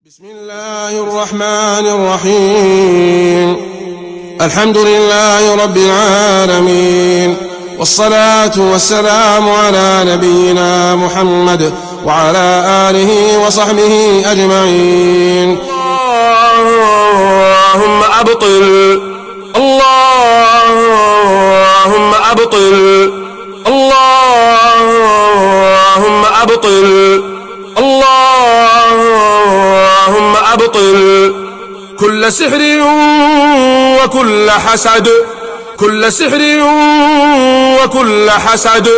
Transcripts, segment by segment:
بسم الله الرحمن الرحيم. الحمد لله رب العالمين، والصلاة والسلام على نبينا محمد وعلى آله وصحبه أجمعين. اللهم أبطل اللهم أبطل اللهم أبطل اللهم أبطل كل سحر وكل حسد، كل سحر وكل حسد،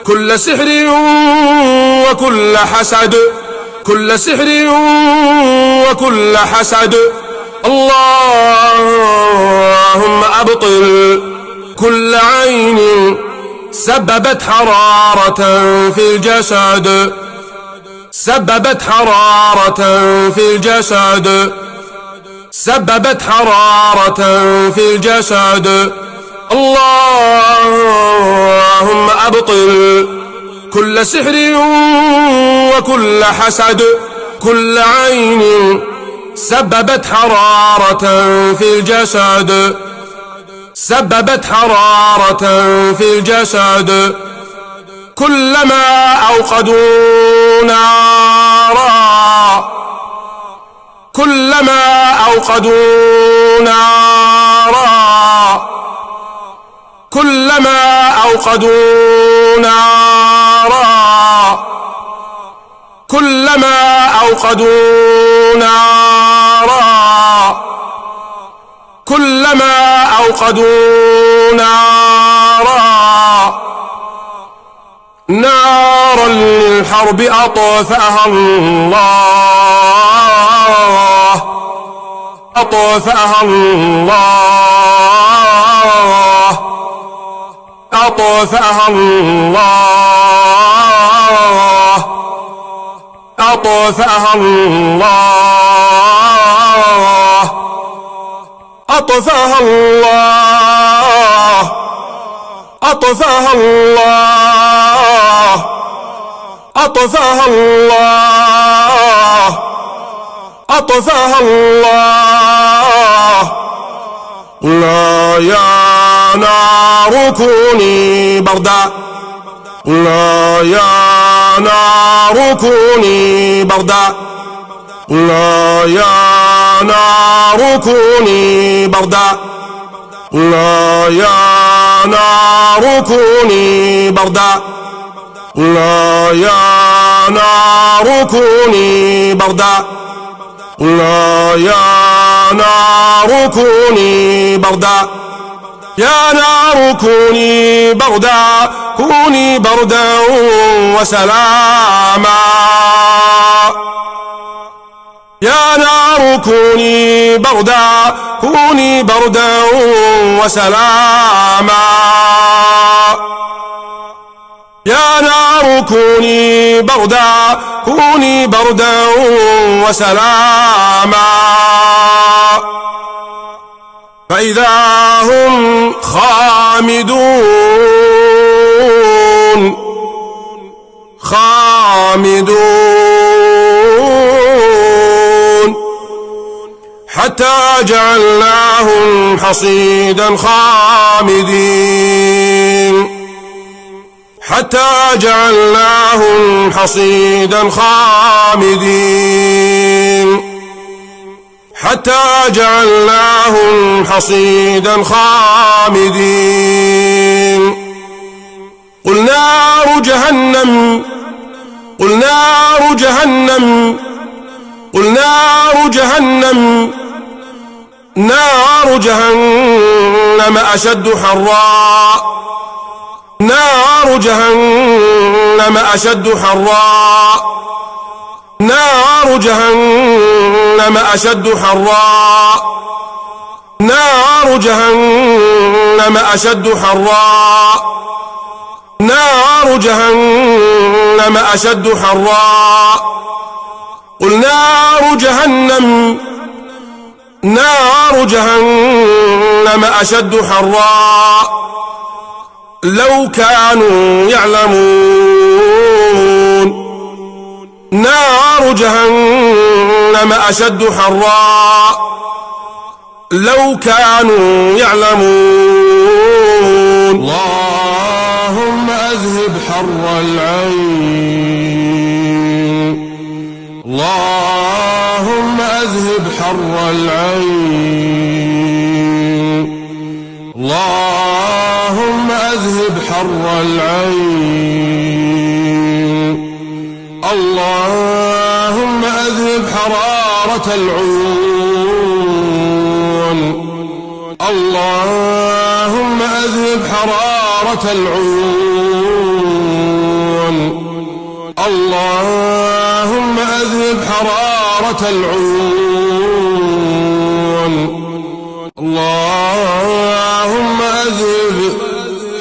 كل سحر وكل حسد، كل سحر وكل حسد. اللهم أبطل كل عين سببت حرارة في الجسد، سببت حرارة في الجسد، سببت حرارة في الجسد. اللهم أبطل كل سحر وكل حسد، كل عين سببت حرارة في الجسد، سببت حرارة في الجسد. كلما أوقدوا نارا، كلما أوقدوا نارا، كلما أوقدوا نارا، كلما أوقدوا نارا، كلما أوقدوا نارا، نارا للحرب أطفأها الله، أطفأها الله، أطفأها الله، أطفأها الله، أطفأها الله، أطفأها الله، أطفأها الله، أطفأها الله. لا يا نار كوني بردا، لا يا نار كوني بردا، لا يا نار كوني بردا، لا يا نار كوني بردا، لا يا نار كوني بردا، لا يا نار كوني بردا، يا نار كوني بردا، كوني بردا وسلاما، يا نار كوني بردا، كوني بردا وسلاما، يا نار كوني بردا، كوني بردا وسلاما. فإذا هم خامدون، خامدون حتى جعلناهم حصيدا خامدين، حتى جعلناهم حصيدا خامدين، حتى جعلناهم حصيدا خامدين. قل نار جهنم، قل نار جهنم، قل نار جهنم، نار جهنم أشد حرا، نار جهنم أشد حرا، نار جهنم أشد حرا، نار جهنم أشد حرا، نار جهنم أشد حرا. قل نار جهنم، نار جهنم أشد حرا. لو كانوا يعلمون نار جهنم جهنم أشد حرا لو كانوا يعلمون. اللهم أذهب حر العين، اللهم أذهب حر العين، اللهم أذهب حر العين، اللهم أذهب حرارة العيون، اللهم أذهب حرارة العيون، اللهم أذهب حرارة العيون، اللهم أذهب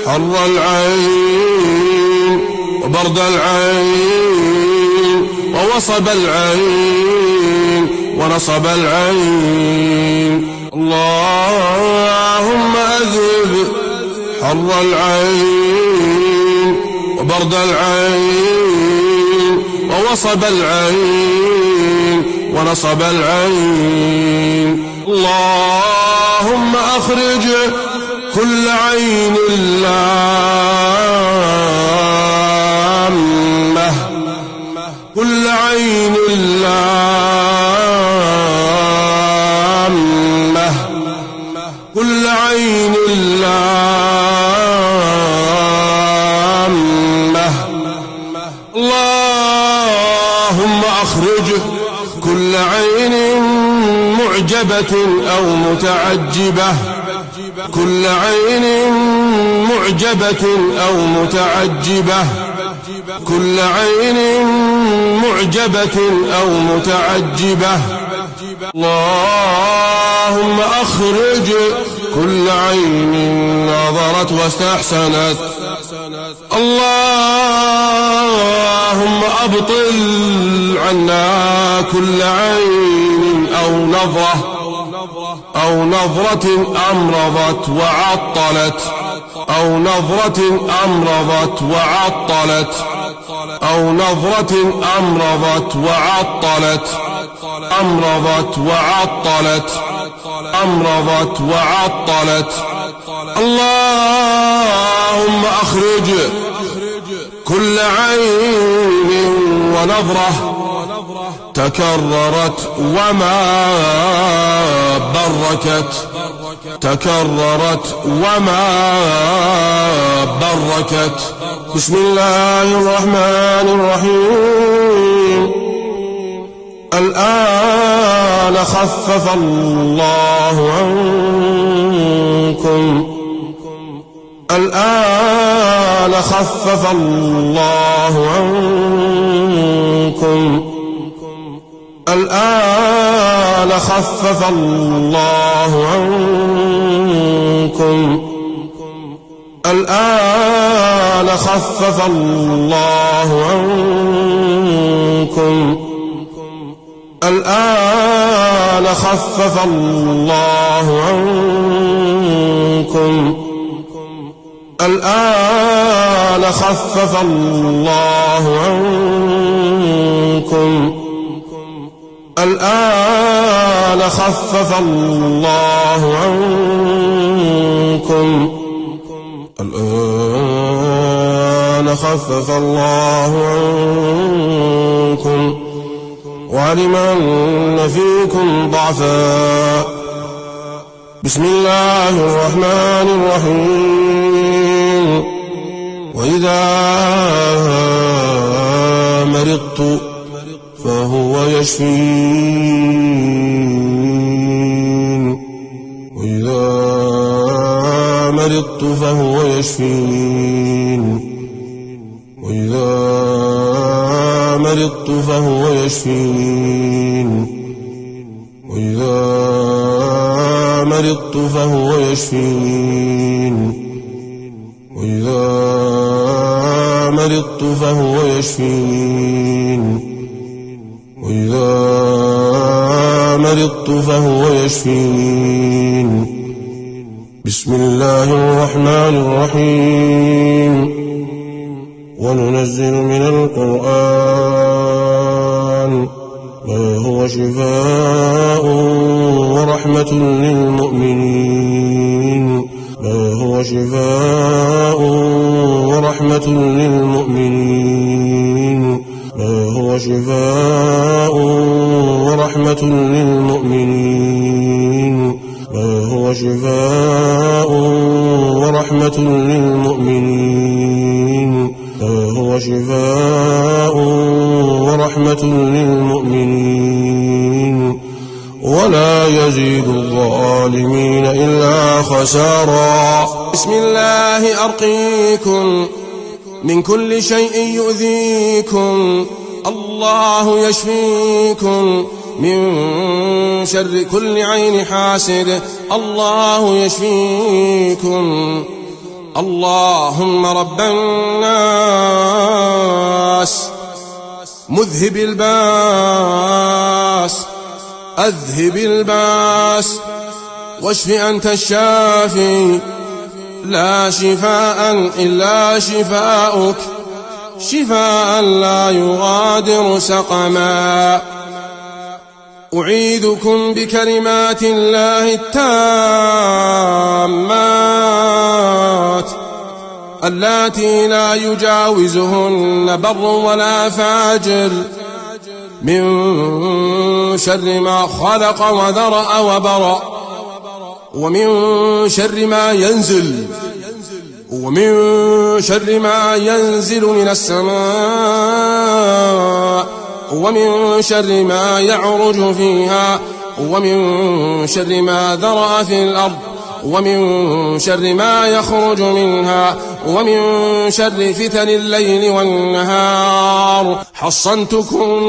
حر العين وبرد العين ووصب العين ونصب العين. اللهم أذهب حر العين وبرد العين ووصب العين ونصب العين. اللهم أخرج كل عين لامة، كل عين لامة، كل عين لامة. اللهم أخرج كل عين معجبة أو متعجبة، كل عين معجبة أو متعجبة، كل عين معجبة أو متعجبة. اللهم أخرج كل عين نظرت واستحسنت. اللهم أبطل عنا كل عين أو نظرة أمرضت وعطلت، أو نظرة أمرضت وعطلت، أو نظرة أمرضت وعطلت، أمرضت وعطلت، أمرضت وعطلت. اللهم أخرج كل عين ونظرة تكررت وما بركت، تكررت وما بركت. بسم الله الرحمن الرحيم. الآن خفف الله عنكم، الآن خفف الله عنكم، الآن خفف الله عنكم، الآن خفف الله عنكم، الآن خفف الله عنكم، الآن خفف الله عنكم، الآن خفف الله عنكم، الآن خفف الله عنكم، وعلم أن فيكم ضعفا. بسم الله الرحمن الرحيم. وإذا مرضت فهو يشفين، وإذا مرضت فهو يشفين، وإذا مرضت فهو يشفين، وإذا مرضت فهو يشفين، وإذا مرضت فهو يشفين، وإذا مرضت فهو يشفين. بسم الله الرحمن الرحيم. وننزل من القرآن ما هو هو شفاء ورحمة للمؤمنين بل هو شفاء ورحمة للمؤمنين بل هو شفاء ورحمة للمؤمنين بل هو شفاء ورحمة للمؤمنين بل هو شفاء ورحمة للمؤمنين ولا يزيد الظالمين إلا خسارا. بسم الله أرقيكم من كل شيء يؤذيكم، الله يشفيكم من شر كل عين حاسد، الله يشفيكم. اللهم رب الناس مذهب الباس أذهب الباس واشف أنت الشافي لا شفاء إلا شفاؤك شفاء لا يغادر سقما. أعيذكم بكلمات الله التامات اللاتي لا يجاوزهن بر ولا فاجر من شر ما خلق وذرأ وبرأ ومن شر ما ينزل من السماء ومن شر ما يعرج فيها ومن شر ما ذرأ في الأرض ومن شر ما يخرج منها ومن شر فتن الليل والنهار. حصنتكم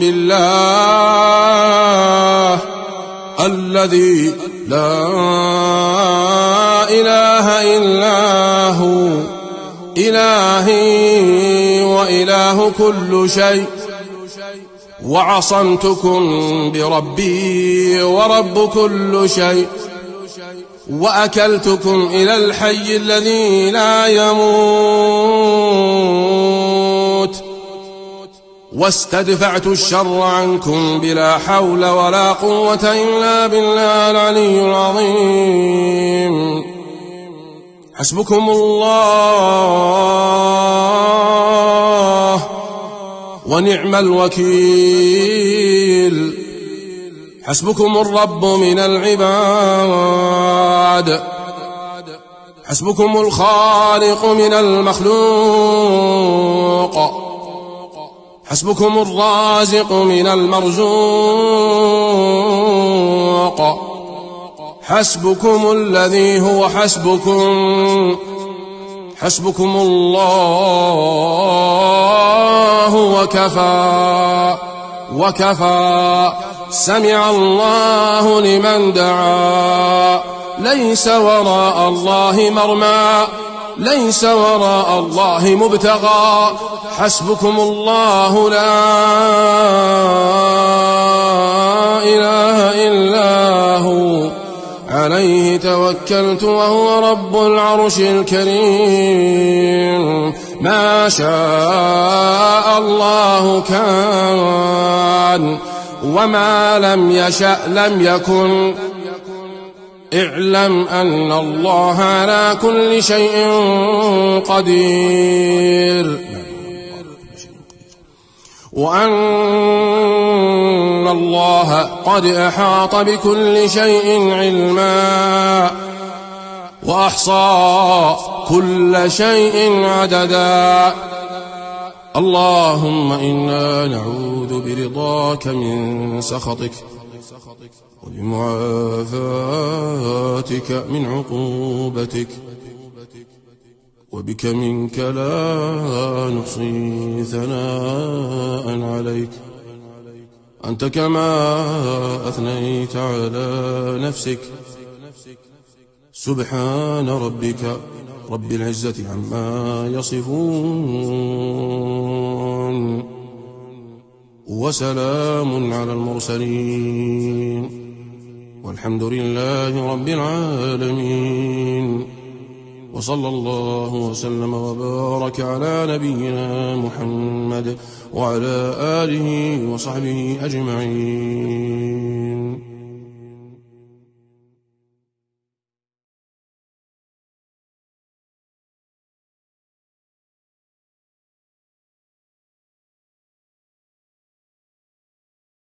بالله الذي لا إله إلا هو إلهي وإله كل شيء، وعصمتكم بربي ورب كل شيء، وأكلتكم إلى الحي الذي لا يموت، واستدفعت الشر عنكم بلا حول ولا قوة إلا بالله العلي العظيم. حسبكم الله ونعم الوكيل. حسبكم الرب من العباد، حسبكم الخالق من المخلوق، حسبكم الرازق من المرزوق، حسبكم الذي هو حسبكم، حسبكم الله وكفى. سمع الله لمن دعا، ليس وراء الله مرمى، ليس وراء الله مبتغى. حسبكم الله لا إله إلا هو عليه توكلت وهو رب العرش الكريم. ما شاء الله كان وما لم يشأ لم يكن. اعلم أن الله على كل شيء قدير، وأن الله قد أحاط بكل شيء علما وأحصى كل شيء عددا. اللهم إنا نعوذ برضاك من سخطك وبمعافاتك من عقوبتك، وبك منك لا نحصي ثناء عليك، أنت كما أثنيت على نفسك. سبحان ربك رب العزة عما يصفون، وسلام على المرسلين، والحمد لله رب العالمين. وصلى الله وسلم وبارك على نبينا محمد وعلى آله وصحبه أجمعين.